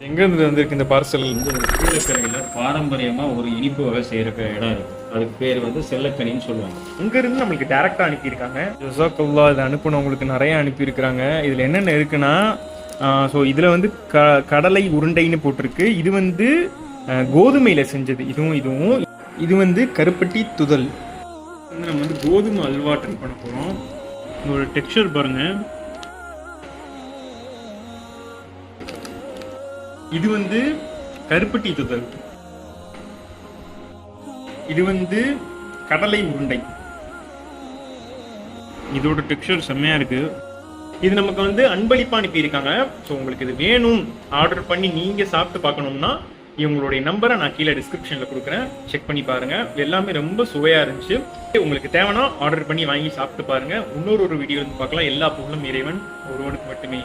எங்கேருந்து வந்திருக்கு இந்த பார்சல்? கீழக்கரையில் பாரம்பரியமாக ஒரு இனிப்பு வகை செய்கிற இடம் இருக்குது. அதுக்கு பேர் வந்து செல்லக்கனின்னு சொல்லுவாங்க. அங்கேருந்து நம்மளுக்கு டேரெக்டாக அனுப்பியிருக்காங்க. ஜஸாக்கல்லா, இதை அனுப்புனவங்களுக்கு நிறைய அனுப்பியிருக்கிறாங்க. இதில் என்னென்ன இருக்குன்னா, ஸோ இதில் வந்து கடலை உருண்டைன்னு போட்டிருக்கு. இது வந்து கோதுமையில் செஞ்சது. இதுவும் இது வந்து கருப்பட்டி துதல். நம்ம வந்து கோதுமை அல்வா ட்ரை பண்ண போகிறோம். இதோட டெக்ஸ்சர் பாருங்கள். இது வந்து கருப்பட்டி துதல். இது வந்து கடலை உருண்டை. இதோட டெக்ஸ்சர் செம்மையா இருக்கு. இது நமக்கு வந்து அன்பளிப்பா அனுப்பியிருக்காங்க. ஸோ உங்களுக்கு இது வேணும், ஆர்டர் பண்ணி நீங்க சாப்பிட்டு பார்க்கணும்னா இவங்களுடைய நம்பரை நான் கீழே டிஸ்கிரிப்ஷன்ல கொடுக்குறேன், செக் பண்ணி பாருங்க. எல்லாமே ரொம்ப சுவையா இருந்துச்சு. உங்களுக்கு தேவைன்னா ஆர்டர் பண்ணி வாங்கி சாப்பிட்டு பாருங்க. இன்னொரு வீடியோ வந்து பார்க்கலாம். எல்லா புகழும் இறைவன் ஒருவனுக்கு மட்டுமே.